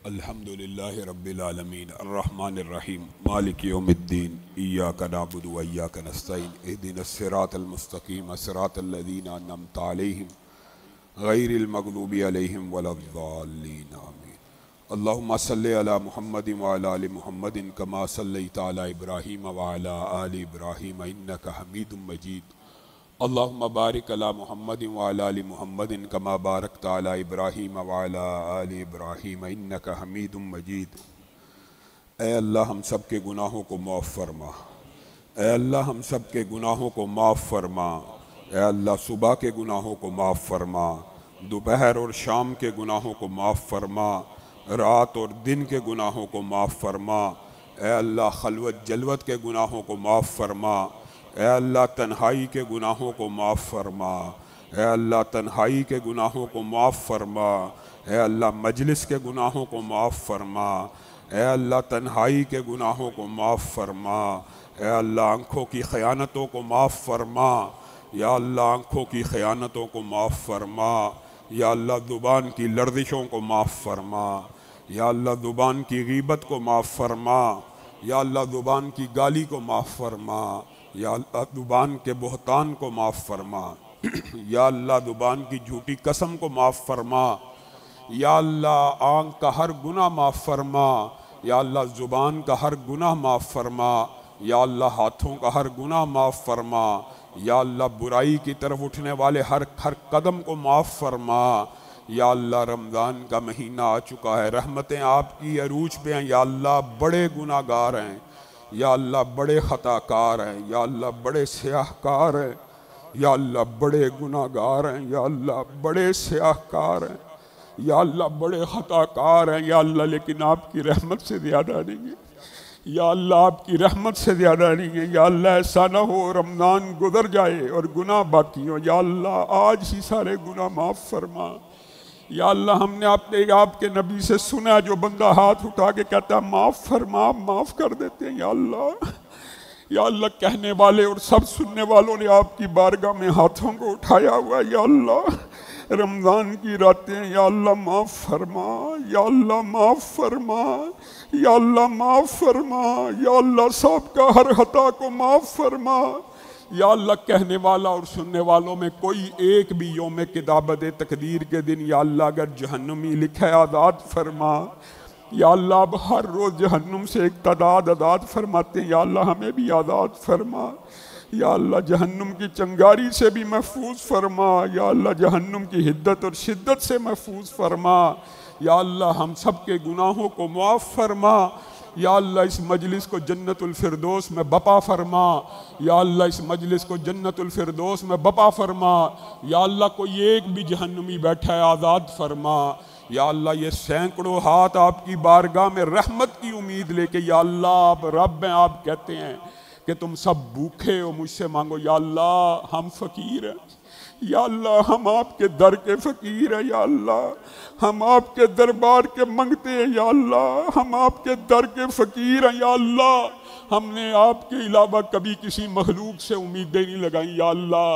अल्हम्दुलिल्लाहि रब्बिल आलमीन अर्रहमानिर रहीम मालिक यौमिद्दीन इय्याका नअबुदु व इय्याका नस्तईन इहदिनस सिरातल मुस्तकीम सिरातल लज़ीना अनअमता अलैहिम गैरिल मग़लूबि अलैहिम वलद्दाल्लीन आमीन। अल्लाहुम्मा सल्लि अला मुहम्मदिन व अला आलि मुहम्मदिन कमा सल्लैता अला इब्राहीम व अला आलि इब्राहीम इन्नका हमीदुम मजीद। अल्लाहुम्मा बारिक अला मुहम्मदिन व अला आलि मुहम्मदिन कमा बारकता अला इब्राहीम व अला आलि इब्राहीम इन्नका हमीदुम मजीद। ऐ अल्लाह हम सब के गुनाहों को माफ़ फरमा। ऐ अल्लाह हम सब के गुनाहों को माफ़ फरमा। ऐ अल्लाह सुबह के गुनाहों को माफ़ फरमा, दोपहर और शाम के गुनाहों को माफ़ फरमा, रात और दिन के गुनाहों को माफ़ फरमा। ऐ अल्लाह खलवत जलवत के गुनाहों को माफ़ फरमा। ऐ अल्लाह तन्हाई के गुनाहों को माफ़ फरमा। ऐ अल्लाह तन्हाई के गुनाहों को माफ़ फरमा। ऐ अल्लाह मजलिस के गुनाहों को माफ़ फरमा। ऐ अल्लाह तन्हाई के गुनाहों को माफ़ फरमा। ऐ अल्लाह आँखों की ख़यानतों को माफ़ फरमा। या अल्लाह आँखों की ख़यानतों को माफ़ फरमा। या अल्लाह ज़ुबान की लर्ज़िशों को माफ़ फरमा। या अल्लाह ज़ुबान की ग़ीबत को माफ़ फरमा। या अल्लाह ज़ुबान की गाली को माफ़ फरमा। या अल्लाह ज़ुबान के बहतान को माफ़ फरमा। या अल्लाह ज़ुबान की झूठी कसम को माफ़ फरमा। या अल्लाह आँख का हर गुनाह माफ़ फरमा। या अल्लाह ज़ुबान का हर गुनाह माफ़ फरमा। या अल्लाह हाथों का हर गुनाह माफ़ फरमा। या अल्लाह बुराई की तरफ उठने वाले हर कदम को माफ़ फरमा। या अल्लाह रमज़ान का महीना आ चुका है, रहमतें आपकी अरूज पे हैं। या अल्लाह बड़े गुनाहगार हैं। या अल्लाह बड़े ख़ताकार हैं। या अल्लाह बड़े स्याहकार हैं। या अल्लाह बड़े गुनाहगार हैं। या अल्लाह बड़े स्याहकार हैं। या अल्लाह बड़े ख़ताकार हैं। या अल्लाह लेकिन आपकी रहमत से ज़्यादा नहीं है। या अल्लाह आपकी रहमत से ज़्यादा नहीं है। या अल्लाह ऐसा ना हो रमज़ान गुजर जाए और गुनाह बाकी हो। या अल्लाह आज ही सारे गुनाह माफ़ फरमा। या अल्लाह हमने आपके नबी से सुना, जो बंदा हाथ उठा के कहता है माफ़ फरमा, आप माफ़ कर देते हैं। या अल्लाह, या अल्लाह कहने वाले और सब सुनने वालों ने आपकी बारगाह में हाथों को उठाया हुआ। या अल्लाह रमज़ान की रातें, या अल्लाह माफ़ फरमा। या अल्लाह माफ़ फरमा। या अल्लाह माफ़ फरमा। या अल्लाह सबका हर खता को माफ़ फरमा। या अल्लाह कहने वाला और सुनने वालों में कोई एक भी यौम किताबत तकदीर के दिन या अल्लाह अगर जहन्नुमी लिखा है आज़ाद फरमा। या अल्लाह अब हर रोज़ जहन्नुम से एक तादाद आज़ाद फरमाते हैं। या अल्लाह हमें भी आज़ाद फरमा। या अल्लाह जहन्नुम की चंगारी से भी महफूज फरमा। या अल्लाह जहन्नुम की हिद्दत और शिद्दत से महफूज फरमा। या अल्लाह हम सब के गुनाहों को मुआफ़ फरमा। या अल्लाह इस मजलिस को जन्नतुल फिरदौस में बपा फरमा। या अल्लाह इस मजलिस को जन्नतुल फिरदौस में बपा फरमा। या अल्लाह कोई एक भी जहन्नुमी बैठा है आज़ाद फरमा। या अल्लाह ये सैकड़ों हाथ आपकी बारगाह में रहमत की उम्मीद लेके, या अल्लाह आप रब हैं, आप कहते हैं कि तुम सब भूखे हो मुझसे मांगो। या अल्लाह हम फ़कीर हैं। या अल्लाह हम आपके दर के फ़कीर हैं। या अल्लाह हम आपके दरबार के मंगते हैं। या अल्लाह हम आपके दर के फ़कीर हैं। या अल्लाह हमने आपके अलावा कभी किसी मखलूक से उम्मीदें नहीं लगाई। या अल्लाह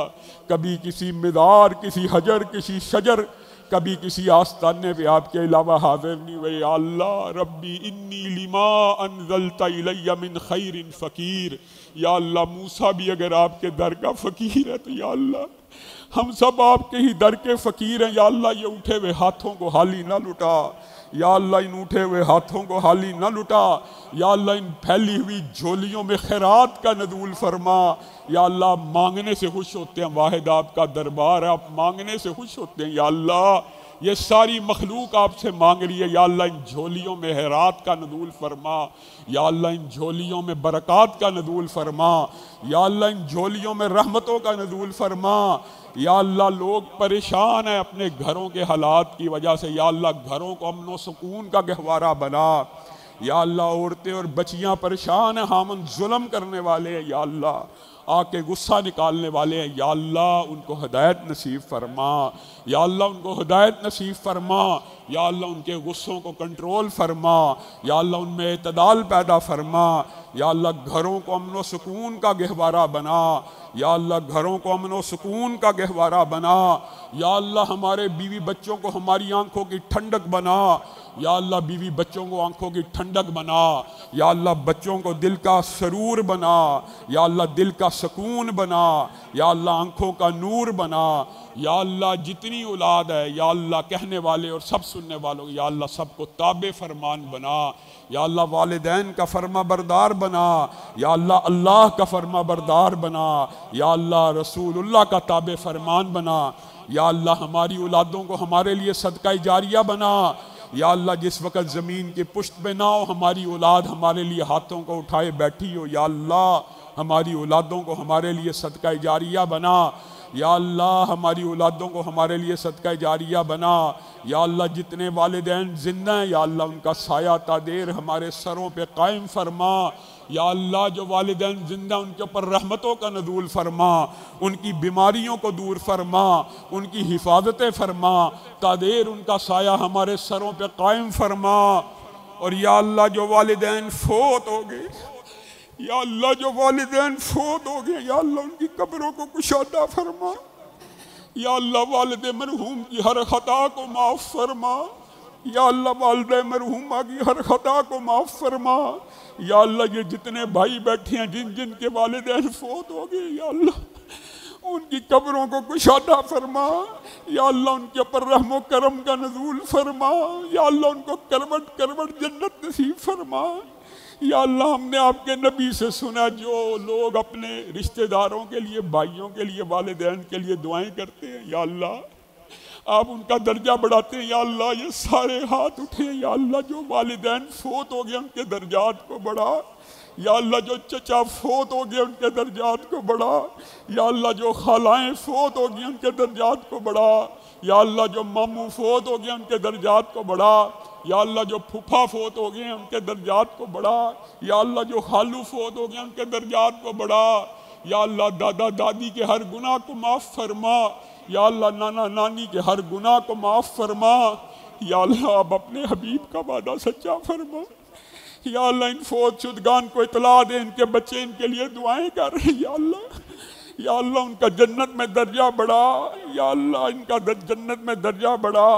कभी किसी मिदार, किसी हजर, किसी शजर, कभी किसी आस्ताने पे आपके अलावा हाजिर नहीं हुए। या अल्लाह रब्बी इन्नी लिमा अनज़लता इलैया मिन खैरिन फ़कीर। या अल्लाह मूसा भी अगर आपके दर का फ़कीर है तो या अल्लाह हम सब आपके ही दर के फ़कीर हैं। या अल्लाह ये उठे हुए हाथों को हाली ना लुटा। या अल्लाह इन उठे हुए हाथों को हाली ना लुटा। या अल्लाह इन फैली हुई झोलियों में खैरात का नज़ूल फरमा। या अल्लाह मांगने से खुश होते हैं, वाहिद आपका दरबार है, आप मांगने से खुश होते हैं। या अल्लाह ये सारी मखलूक आपसे मांग रही है। या अल्लाह इन झोलियों में खैरात का नज़ूल फरमा। या अल्लाह इन झोलियों में बरक़ात का नज़ूल फरमा। या अल्लाह इन झोलियों में रहमतों का नज़ूल फरमा। या अल्लाह लोग परेशान हैं अपने घरों के हालात की वजह से। या अल्लाह घरों को अमन व सुकून का गहवारा बना। या अल्लाह औरतें और बच्चियां परेशान हैं, हामन जुल्म करने वाले हैं। या अल्लाह आके गुस्सा निकालने वाले हैं। या अल्लाह उनको हिदायत नसीब फरमा। या अल्लाह उनको हिदायत नसीब फरमा। या अल्लाह उनके गुस्सों को कंट्रोल फरमा। या अल्लाह उनमें एतदाल पैदा फरमा। या अल्लाह घरों को अमन व सुकून का गहवारा बना। या अल्लाह घरों को अमन व सुकून का गहवारा बना। या अल्लाह हमारे बीवी बच्चों को हमारी आंखों की ठंडक बना। या अल्लाह बीवी बच्चों को आंखों की ठंडक बना, या अल्लाह बच्चों को दिल का सरूर बना, या अल्लाह दिल का सुकून बना, या अल्लाह आंखों का नूर बना। या अल्लाह जितनी औलाद है या अल्लाह कहने वाले और सब सुनने वालों, या अल्लाह सबको ताबे फरमान बना। या अल्लाह वालिदैन का फरमा बरदार बना, या अल्लाह अल्लाह का फरमा बरदार बना, या अल्लाह रसूलुल्लाह का ताबे फरमान बना। या अल्लाह हमारी औलादों को हमारे लिए सदका जारिया बना। या अल्लाह जिस वक़्त ज़मीन के पुश्त पे ना हो हमारी औलाद हमारे लिए हाथों को उठाए बैठी हो, या अल्लाह हमारी औलादों को हमारे लिए सदका जारिया बना। या अल्लाह हमारी औलादों को हमारे लिए सदका जारिया बना। या अल्लाह जितने वालिदैन जिंदा हैं या अल्लाह उनका साया तादेर हमारे सरों पे कायम फरमा। या अल्लाह जो वालिदैन जिंदा उनके ऊपर रहमतों का नज़ूल फरमा, उनकी बीमारियों को दूर फरमा, उनकी हिफाजतें फरमा, तादेर उनका साया हमारे सरों पे कायम फरमा। और या अल्लाह जो वालिदैन फोत हो गए, या अल्लाह जो वालिदैन फोत हो गए, या अल्लाह उनकी कब्रों को कुशादा फरमा। या अल्लाह वालिद मरहूम की हर खता को माफ़ फरमा। या अल्लाह वालिद मरहूमा की हर खता को माफ़ फरमा। या अल्लाह ये जितने भाई बैठे हैं जिन जिन के वालिदैन फोत हो गए, या अल्लाह उनकी कब्रों को कुशादा फरमा। या अल्लाह उनके ऊपर रहमो करम का नज़ूल फरमा। या अल्लाह उनको करवट करवट जन्नत नसीब फरमा। या अल्लाह हमने आपके नबी से सुना जो लोग अपने रिश्तेदारों के लिए, भाइयों के लिए, वालिदैन के लिए दुआएं करते हैं, या अल्लाह आप उनका दर्जा बढ़ाते हैं। या अल्लाह ये सारे हाथ उठे। या अल्लाह जो वालिदैन फोत हो गए उनके दर्जात को बढ़ा। या अल्लाह जो चचा फोत हो गए उनके दर्जात को बढ़ा। या अल्लाह जो खालाएं फोत हो गई उनके दर्जात को बढ़ा। या अल्लाह जो मामू फोत हो गए उनके दर्जात को बढ़ा। या अल्लाह जो फूफा फोत हो गए उनके दर्जात को बढ़ा। या अल्लाह जो खालू फोत हो गए उनके दर्जात को बढ़ा। या अल्लाह दादा दादी के हर गुनाह को माफ़ फरमा। या अल्लाह नाना नानी के हर गुनाह को माफ़ फरमा। या अल्लाह आप अपने हबीब का वादा सच्चा फरमा। या अल्लाह इन फौत शुदगान को इतला दे, इनके बच्चे इनके लिए दुआएं कर रहे हैं। या अल्लाह उनका जन्नत में दर्जा बढ़ा। या अल्लाह इनका जन्नत में दर्जा बढ़ा।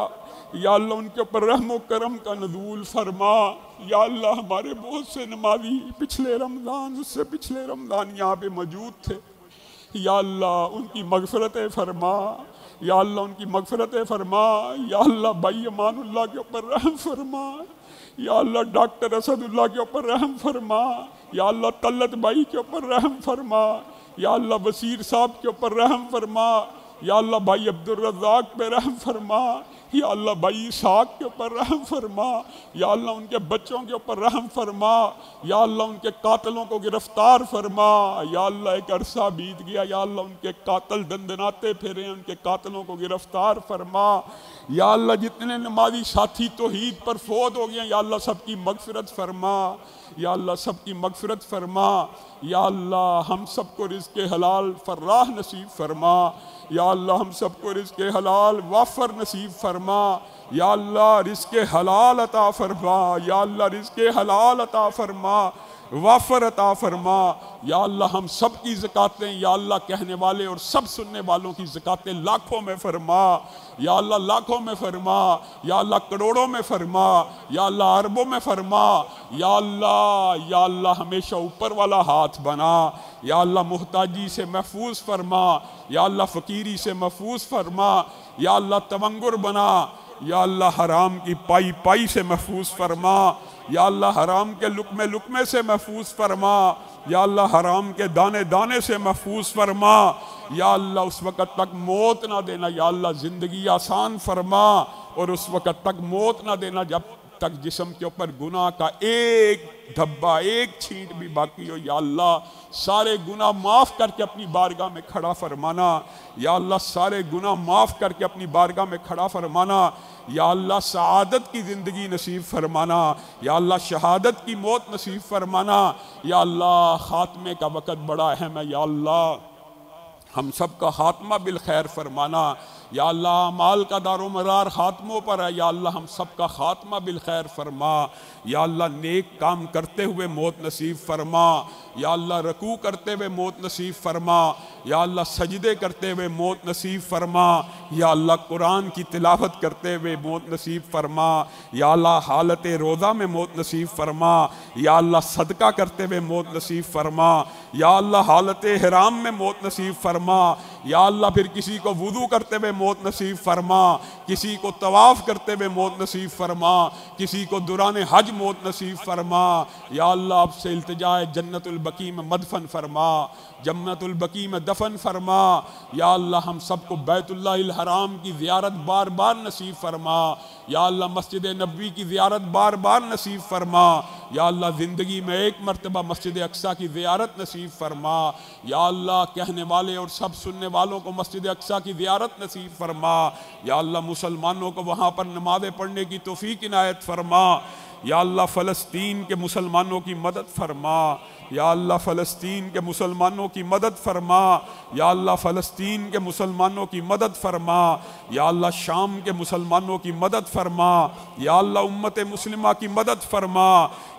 या अल्लाह उनके ऊपर रहमो करम का नज़ूल फरमा। या अल्लाह हमारे बहुत से नमाजी पिछले रमज़ान, उससे पिछले रमज़ान यहाँ पे मौजूद थे। या अल्लाह उनकी मग़फ़िरतें फरमा। या अल्लाह उनकी मग़फ़िरतें फरमा। या अल्लाह भाई अमानुल्लाह के ऊपर रहम फरमा। या अल्लाह डॉक्टर असदुल्लाह के ऊपर रहम फरमा। या अल्लाह तल्लत भाई के ऊपर रहम फरमा। या अल्लाह वसीर साहब के ऊपर रहम फरमा। या अल्लाह भाई अब्दुल रज़्ज़ाक़ पे रहम फरमा। या अल्लाह भाई इसाक के ऊपर रहम फरमा। या अल्लाह उनके बच्चों के ऊपर रहम फरमा। या अल्लाह उनके कातलों को गिरफ्तार फरमा। या अल्लाह एक अरसा बीत गया, या अल्लाह उनके कातल दंदनाते फिरे, उनके कातलों को गिरफ्तार फरमा। या अल्लाह जितने नमाजी साथी तौहीद पर फोत हो गए, या अल्लाह सबकी मग़फ़िरत फरमा। या अल्लाह सबकी मग़फ़िरत फरमा। या अल्लाह हम सबको रिज़्क़े हलाल फर्राह नसीब फरमा। या अल्लाह हम सबको रिज़्क़े हलाल वाफ़र नसीब फरमा। या अल्लाह रिज़्क़े हलाल अता फरमा। या अल्लाह रिज़्क़े हलाल अता फरमा, वाफ़र अता फरमा। या अल्लाह हम सब की ज़कातें, या अल्लाह कहने वाले और सब सुनने वालों की ज़कातें लाखों में फरमा। या अल्लाह लाखों में फरमा। या अल्लाह करोड़ों में फरमा। या अल्लाह अरबों में फरमा। या अल्लाह हमेशा ऊपर वाला हाथ बना। या अल्लाह मुहताजी से महफूज फरमा। या अल्लाह फ़कीरी से महफूज फरमा। या अल्लाह तवंगुर बना। या अल्लाह हराम की पाई पाई से महफूज फरमा। या अल्लाह हराम के लुकमे लुकमे से महफूज फरमा। या अल्लाह हराम के दाने दाने से महफूज फरमा। या अल्लाह उस वक़्त तक मौत ना देना। या अल्लाह ज़िंदगी आसान फरमा और उस वक़्त तक मौत ना देना जब तक जिस्म के ऊपर गुनाह का एक धब्बा, एक छींट भी बाकी हो। या अल्लाह सारे गुनाह माफ़ करके अपनी बारगाह में खड़ा फरमाना। या अल्लाह सारे गुनाह माफ़ करके अपनी बारगाह में खड़ा फरमाना। या अल्लाह सआदत की ज़िंदगी नसीब फरमाना। या अल्लाह शहादत की मौत नसीब फरमाना। या अल्लाह ख़ात्मे का वक़्त बड़ा अहम है। या अल्लाह हम सब का ख़ात्मा बिल खैर फरमाना। या अल्लाह अमाल का दारो मदार खात्मों पर है, या अल्लाह हम सबका खात्मा बिल खैर फरमा। या अल्लाह नेक काम करते हुए मौत नसीब फरमा। या अल्लाह रकू करते हुए मौत नसीब फरमा। या अल्लाह सजदे करते हुए मौत नसीब फरमा। या अल्लाह कुरान की तिलावत करते हुए मौत नसीब फरमा। या अल्लाह हालत रोज़ा में मौत नसीब फरमा। या अल्लाह सदका करते हुए मौत नसीब फरमा। या अल्लाह हालत हराम में मौत नसीब फरमा। या अल्लाह फिर किसी को वुदू करते हुए मौत नसीब फरमा, किसी को तवाफ़ करते हुए मौत नसीब फरमा, किसी को दुरान हज मौत नसीब फरमा। या अल्लाह आपसे इल्तिजा है जन्नतुल बकी में मदफन फरमा, जन्नतुल बकी में दफन फरमा। या अल्लाह हम सबको बैतुल्लाहिल हराम की ज़ियारत बार बार नसीब फरमा। या अल्लाह मस्जिद नबवी की ज़ियारत बार बार नसीब फरमा। या अल्लाह ज़िंदगी में एक मरतबा मस्जिद अक्सा की ज़ियारत नसीब फरमा। या अल्लाह कहने वाले और सब सुनने वालों को मस्जिद अक्सा की ज़ियारत नसीब फरमा। या अल्लाह मुसलमानों को वहाँ पर नमाज़ें पढ़ने की तौफ़ीक इनायत फरमा। या अल्लाह फ़लस्तीन के मुसलमानों की मदद फरमा। या अल्लाह फ़लस्तीन के मुसलमानों की मदद फरमा। या अल्लाह फ़लस्तीन के मुसलमानों की मदद फरमा। या अल्लाह शाम के मुसलमानों की मदद फरमा। या अल्लाह उम्मत मुस्लिमा की मदद फरमा।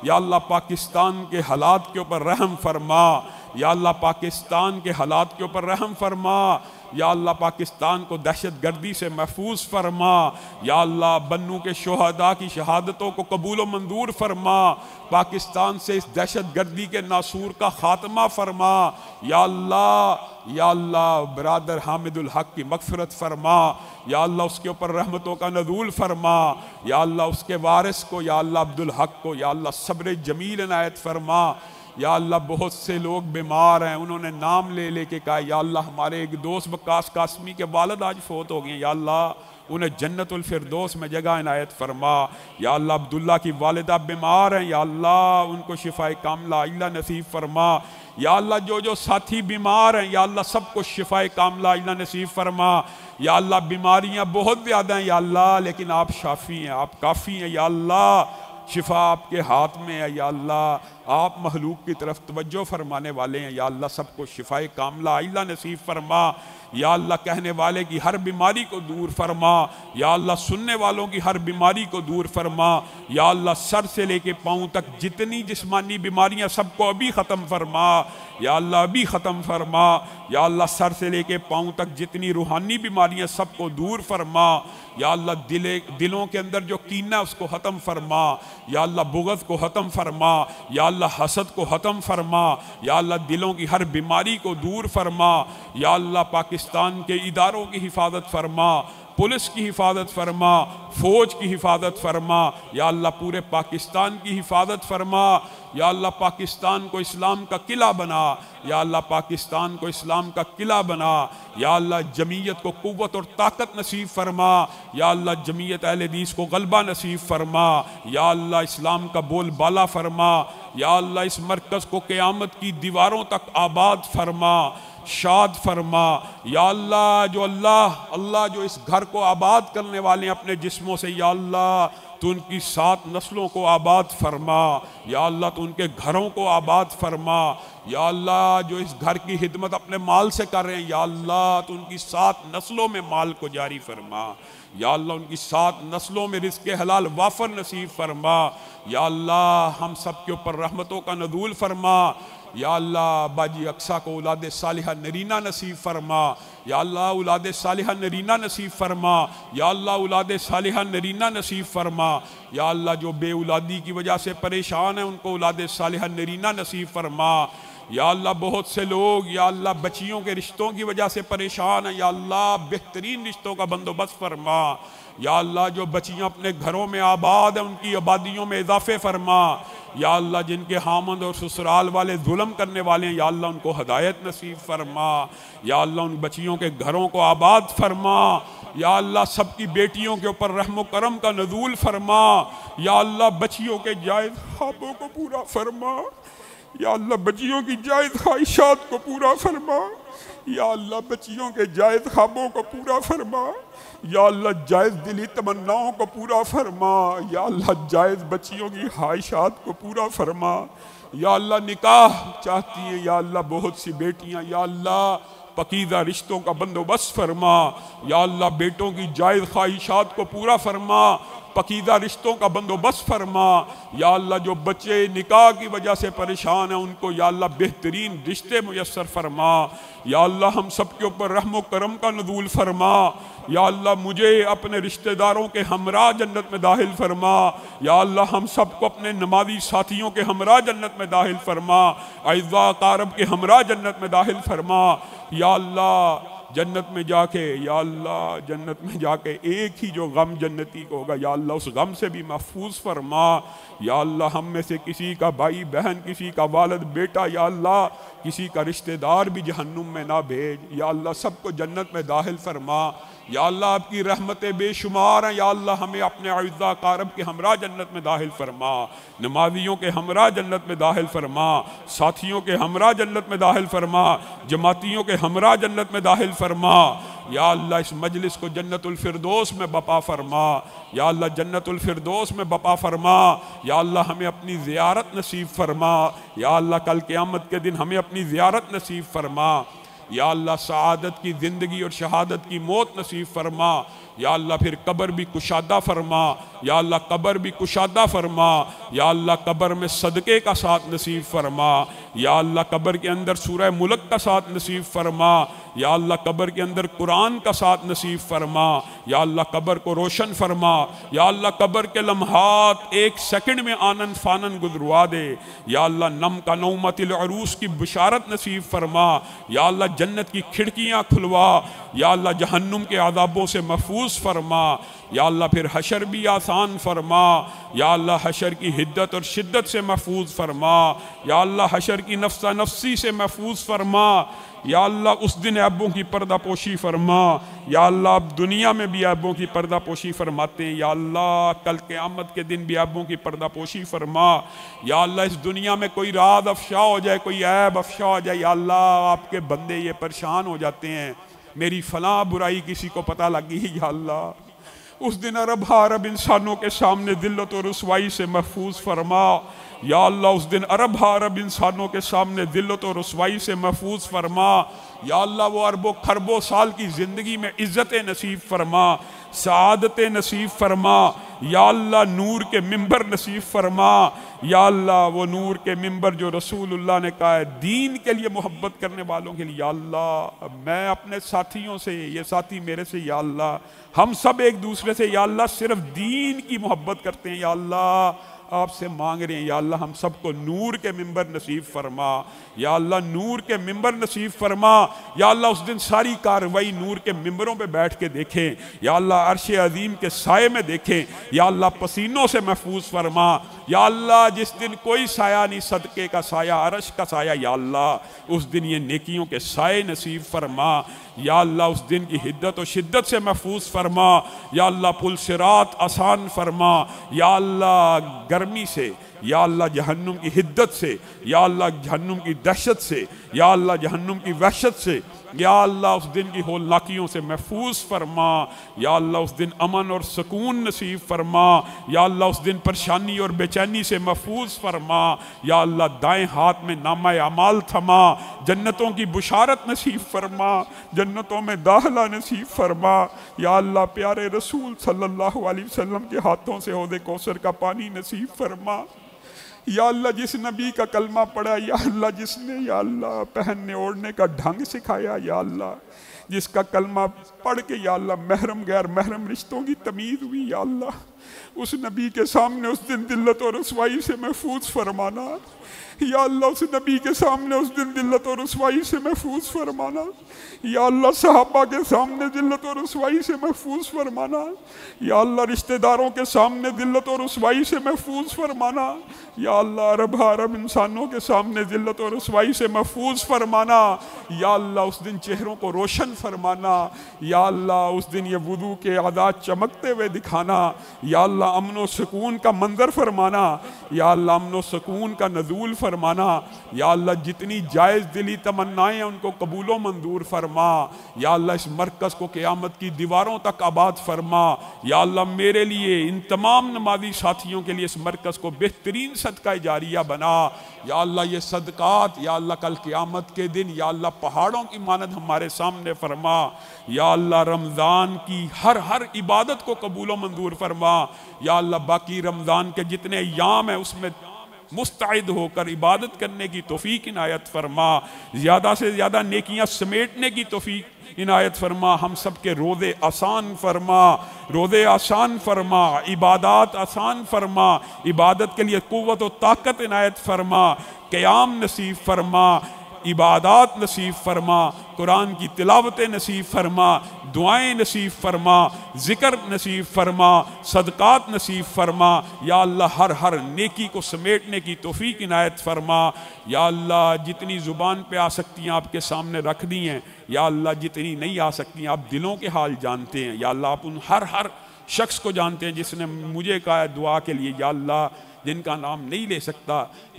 या अल्लाह पाकिस्तान के हालात के ऊपर रहम फरमा। या अल्लाह पाकिस्तान के हालात के ऊपर रहम फरमा। या अल्लाह पाकिस्तान को दहशत गर्दी से महफूज फरमा। या अल्लाह बन्नू के शोहदा की शहादतों को कबूल मंजूर फरमा। पाकिस्तान से इस दहशत गर्दी के नासूर का खात्मा फरमा। या अल्लाह बरादर हामिदुल हक की मगफिरत फरमा। या अल्लाह उसके ऊपर रहमतों का नज़ूल फरमा। या अल्लाह उसके वारिस को, या अल्लाह अब्दुल हक को, या अल्लाह सब्र जमील इनायत फरमा। या अल्लाह बहुत से लोग बीमार हैं, उन्होंने नाम ले लेके कहा या अल्लाह हमारे एक दोस्त वकास कासमी के वालिद आज फोत हो गए, या अल्लाह उन्हें जन्नतुल फिरदौस में जगह इनायत फरमा। या अल्लाह अब्दुल्ला की वालिदा बीमार हैं, या अल्लाह उनको शिफाए कामला इल्ला नसीब फरमा। या अल्लाह जो जो साथी बीमार हैं, या अल्लाह सबको शिफाए कामला इल्ला नसीब फरमा। या अल्लाह बीमारियां बहुत ज़्यादा हैं या अल्लाह, लेकिन आप शाफ़ी हैं, आप काफ़ी हैं। या अल्लाह शिफा आपके हाथ में है। या अल्लाह आप महलूक की तरफ तवज्जो फरमाने वाले हैं। या अल्लाह सबको शिफाए कामला इल्ला नसीब फरमा। या अल्लाह कहने वाले की हर बीमारी को दूर फरमा। या अल्लाह सुनने वालों की हर बीमारी को दूर फरमा। या अल्लाह सर से लेके पाँव तक जितनी जिस्मानी बीमारियां सबको अभी ख़त्म फरमा। या अल्लाह अभी ख़त्म फरमा। या अल्लाह सर से लेके पाँव तक जितनी रूहानी बीमारियां सबको दूर फरमा। या अल्लाह दिलों के अंदर जो कीना है उसको ख़त्म फरमा। या अल्लाह बुग़्ज़ को ख़त्म फरमा। या अल्लाह हसद को ख़त्म फरमा। या अल्लाह दिलों की हर बीमारी को दूर फरमा। या अल्लाह पाकिस्तान के इदारों की हिफाजत फरमा, पुलिस की हिफाजत फरमा, फ़ौज की हिफाजत फरमा। या अल्लाह पूरे पाकिस्तान की हिफाजत फरमा। या अल्लाह पाकिस्तान को इस्लाम का किला बना। या अल्लाह पाकिस्तान को इस्लाम का किला बना। या अल्लाह जमीयत को क़ुव्वत और ताकत नसीब फरमा। या अल्लाह जमीयत अहले हदीस को गलबा नसीब फरमा। या अल्लाह इस्लाम का बोल बाला फरमा। या अल्लाह इस मरकज़ को क़यामत की दीवारों तक आबाद फरमा, शाद फरमा। या अल्लाह जो इस घर को आबाद करने वाले हैं अपने जिस्मों से, या अल्लाह तो उनकी 7 नस्लों को आबाद फरमा। या अल्लाह तो उनके घरों को आबाद फरमा। या अल्लाह जो इस घर की खिदमत अपने माल से कर रहे हैं, या अल्लाह तो उनकी 7 नस्लों में माल को जारी फरमा। या अल्लाह उनकी 7 नस्लों में रिज़्क़े हलाल वाफर नसीब फरमा। या अल्लाह हम सब के ऊपर रहमतों का नज़ूल फरमा। या अल्लाह बाजी अक्सा को औलाद सालिहा नरीना नसीब फरमा। या अल्लाह औलाद सालिहा नरीना नसीब फरमा। या अल्लाह औलाद सालिहा नरीना नसीब फरमा। या अल्लाह जो बे औलादी की वजह से परेशान हैं उनको औलाद सालिहा नरीना नसीब फरमा। या अल्लाह बहुत से लोग या अल्लाह बच्चियों के रिश्तों की वजह से परेशान हैं, या अल्लाह बेहतरीन रिश्तों का बंदोबस्त फरमा। या अल्लाह जो बच्चियाँ अपने घरों में आबाद हैं उनकी आबादियों में इजाफे फरमा। या अल्लाह जिनके हामद और ससुराल वाले जुल्म करने वाले हैं, या अल्लाह उनको हदायत नसीब फरमा। या अल्लाह उन बच्चियों के घरों को आबाद फरमा। या अल्लाह सबकी बेटियों के ऊपर रहमो करम का नज़ूल फरमा। या अल्लाह बच्चियों के जायज़ ख्वाबों को पूरा फरमा। या अल्लाह बच्चियों की जायज़ ख्वाहिशात को पूरा फरमा। या अल्लाह बच्चियों के जायज़ ख्वाबों को पूरा फरमा। या अल्लाह जायज़ दिली तमन्नाओं को पूरा फरमा। या अल्लाह जायज़ बच्चियों की ख्वाहिशात को पूरा फरमा। या अल्लाह निकाह चाहती हैं, या अल्लाह बहुत सी बेटियां या अल्लाह पकीदा रिश्तों का बंदोबस्त फरमा। या अल्लाह बेटों की जायज़ ख्वाहिशात को पूरा फरमा, पकीदा रिश्तों का बंदोबस्त फरमा। या अल्लाह जो बच्चे निकाह की वजह से परेशान हैं उनको या अल्लाह बेहतरीन रिश्ते मुयस्सर फरमा। या अल्लाह हम सब के ऊपर रहमो करम का नज़ूल फरमा। या अल्लाह मुझे अपने रिश्तेदारों के हमरा जन्नत में दाखिल फरमा। या अल्लाह हम सबको अपने नमाजी साथियों के हमरा जन्नत में दाखिल फरमा, अइज़ा कारब के हमरा जन्नत में दाखिल फरमा। या अल्लाह जन्नत में जाके, या अल्लाह जन्नत में जाके एक ही जो गम जन्नती को होगा, या अल्लाह उस गम से भी महफूज फरमा। या अल्लाह हम में से किसी का भाई बहन, किसी का वालिद बेटा, या अल्लाह किसी का रिश्तेदार भी जहन्नुम में ना भेज। या अल्लाह सबको जन्नत में दाखिल फरमा। या अल्लाह आपकी रहमतें बेशुमार हैं। या अल्लाह हमें अपने अइज़ा कारब के हमरा जन्नत में दाखिल फरमा, नमाजियों के हमरा जन्नत में दाखिल फरमा, साथियों के हमरा जन्नत में दाखिल फरमा, जमातियों के हमरा जन्नत में दाखिल फरमा। या अल्लाह इस मजलिस को जन्नतुल फिरदौस में बपा फरमा। या अल्लाह जन्नतुल फिरदौस में बपा फरमा। या अल्लाह हमें अपनी ज़ियारत नसीब फरमा। या अल्लाह कल क़यामत के दिन हमें अपनी ज़ियारत नसीब फरमा। या अल्लाह सआदत की ज़िंदगी और शहादत की मौत नसीब फरमा। या अल्लाह फिर कब्र भी कुशादा फरमा। या अल्लाह कब्र भी कुशादा फरमा। या अल्लाह कब्र में सदक़े का साथ नसीब फरमा। या अल्लाह कब्र के अंदर सूरह मुल्क का साथ नसीब फरमा। या अल्लाह कब्र के अंदर कुरान का साथ नसीब फरमा। या अल्लाह कब्र को रोशन फरमा। या अल्लाह कब्र के लम्हात एक सेकंड में आनन फानन गुजरवा दे। या अल्लाह नम का नौमतिल अरूस की बिशारत नसीब फरमा। या अल्लाह जन्नत की खिड़कियाँ खुलवा। या अल्लाह जहन्नुम के आदाबों से महफूज फरमा। या अल्लाह फिर हशर भी आसान फरमा। या अल्लाह हशर की हिद्दत और शिद्दत से महफूज फरमा। या अल्लाह हशर की नफ्सा नफ्सी से महफूज फरमा। या अल्लाह उस दिन ऐबों की पर्दा पोशी फरमा। या अल्लाह अब दुनिया में भी ऐबों की पर्दा पोशी फरमाते हैं। या अल्लाह कल क़यामत के दिन भी ऐबों की पर्दा पोशी फरमा। या अल्लाह इस दुनिया में कोई राज अफशा हो जाए, कोई ऐब अफशा हो जाए, या अल्लाह आपके बंदे ये परेशान हो जाते हैं, मेरी फलां बुराई किसी को पता लगी, या अल्लाह उस दिन अरब अरब इंसानों के सामने दिल्लत और रुसवाई से महफूज फरमा। या अल्लाह उस दिन अरब अरब इंसानों के सामने दिल्लत और रुसवाई से महफूज फरमा। या अल्लाह वो अरबों खरबों साल की ज़िंदगी में इज़्ज़त नसीब फरमा, सआदत नसीब फरमा। या अल्लाह नूर के मिंबर नसीब फरमा। या अल्लाह वो नूर के मिंबर जो रसूलुल्लाह ने कहा है दीन के लिए मोहब्बत करने वालों के लिए। या अल्लाह मैं अपने साथियों से, ये साथी मेरे से, या अल्लाह हम सब एक दूसरे से या अल्लाह सिर्फ दीन की मोहब्बत करते हैं। या अल्लाह आपसे मांग रहे हैं, या अल्लाह हम सबको नूर के मिंबर नसीब फरमा। या अल्लाह नूर के मिंबर नसीब फरमा। या अल्लाह उस दिन सारी कार्रवाई नूर के मिंबरों पे बैठ के देखें। या अल्लाह अर्श अजीम के साये में देखें। या अल्लाह पसीनों से महफूज फरमा। या अल्लाह जिस दिन कोई साया नहीं, सदके का साया, अर्श का साया, या अल्लाह उस दिन ये नेकियों के साये नसीब फरमा। या अल्लाह उस दिन की हिद्दत और शिद्दत से महफूज फरमा। या अल्लाह पुल सिरात आसान फरमा। या अल्लाह गर्मी से, या अल्लाह जहन्नुम की हिद्दत से, या अल्लाह जहन्नुम की दहशत से, या अल्लाह जहन्नुम की वहशत से, या अल्लाह उस दिन की होलनाकियों से महफूज फरमा। या अल्लाह उस दिन अमन और सुकून नसीब फरमा। या अल्लाह उस दिन परेशानी और बेचैनी से महफूज फरमा। या अल्लाह दाएं हाथ में नामा अमाल थमा, जन्नतों की बुशारत नसीब फरमा, जन्नतों में दाखला नसीब फरमा। या अल्लाह प्यारे रसूल सल्लल्लाहु अलैहि वसल्लम के हाथों से हौज़े कौसर का पानी नसीब फरमा। या अल्लाह जिस नबी का कलमा पढ़ा, या अल्लाह जिसने, या अल्लाह पहनने ओढ़ने का ढंग सिखाया, या अल्लाह जिसका कलमा पढ़ के, या अल्लाह महरम गैर महरम रिश्तों की तमीज़ हुई, या अल्लाह उस नबी के सामने उस दिन दिल्लत और रुसवाई से महफूज फरमाना। या अल्लाह उस नबी के सामने उस दिन दिल्लत और रुसवाई से महफूज फरमाना। या अल्लाह सहाबा के सामने दिल्लत और रुसवाई से महफूज फरमाना। या अल्लाह रिश्तेदारों के सामने दिल्लत और रुसवाई से महफूज फरमाना। या अल्लाह अरब अरब इंसानों के सामने दिल्लत और रुसवाई से महफूज फरमाना। या अल्लाह उस दिन चेहरों को रोशन फरमाना। या अल्लाह उस दिन ये वुदू के आदात चमकते हुए दिखाना। या अल्लाह अमन व सुकून का मंजर फरमाना, या अल्लाह अमन व सुकून का नज़ूल फरमाना, या अल्लाह जितनी जायज़ दिली तमन्नाएं हैं उनको कबूल व मंजूर फरमा, या अल्लाह इस मरकज़ को क़यामत की दीवारों तक आबाद फरमा, या अल्लाह मेरे लिए इन तमाम नमाजी साथियों के लिए इस मरकज़ को बेहतरीन सदका जारिया बना, या अल्लाह ये सदकात या अल्लाह कल क़यामत के दिन या अल्लाह पहाड़ों की मानद हमारे सामने फरमा, या अल्लाह रमज़ान की हर इबादत को कबूल व मंजूर फरमा, या अल्लाह बाकी रमज़ान के जितने अय्याम हैं उसमें मुस्तैद होकर इबादत करने की तौफीक इनायत फरमा, ज़्यादा से ज़्यादा नेकियां समेटने की तौफीक इनायत फरमा, हम सब के रोज़े आसान फरमा, रोज़े आसान फरमा, इबादत आसान फरमा, इबादत के लिए कुव्वत व ताकत इनायत फरमा, क़याम नसीब फरमा, इबादत नसीब फरमा, कुरान की तिलावत नसीब फरमा, दुआएं नसीब फरमा, ज़िक्र नसीब फरमा, सदक़ात नसीब फरमा, या अल्लाह हर नेकी को समेटने की तौफीक इनायत फरमा, या अल्लाह जितनी ज़ुबान पे आ सकती हैं आपके सामने रख दी हैं, या अल्लाह जितनी नहीं आ सकती हैं आप दिलों के हाल जानते हैं, या अल्लाह आप उन हर शख्स को जानते हैं जिसने मुझे कहा है दुआ के लिए, या अल्लाह जिनका नाम नहीं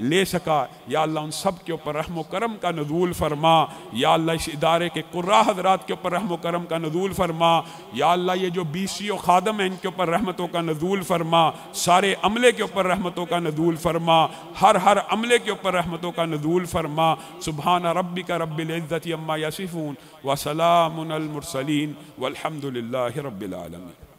ले सका, या अल्लाह उन सब के ऊपर रहम व करम का नज़ूल फरमा, या अल्लाह इस इदारे के कुर्रा हज़रात के ऊपर रहम व करम का नज़ूल फरमा, या अल्लाह ये जो BC व खादम हैं इनके ऊपर रहमतों का नज़ूल फरमा, सारे अमले के ऊपर रहमतों का नज़ूल फरमा, हर अमले के ऊपर रहमतों का नज़ूल फरमा। सुब्हान रब्बिका रब्बिल इज़्ज़ति अम्मा यसिफून व सलामुन अल मुरसलीन वल्हम्दुलिल्लाहि रब्बिल आलमीन।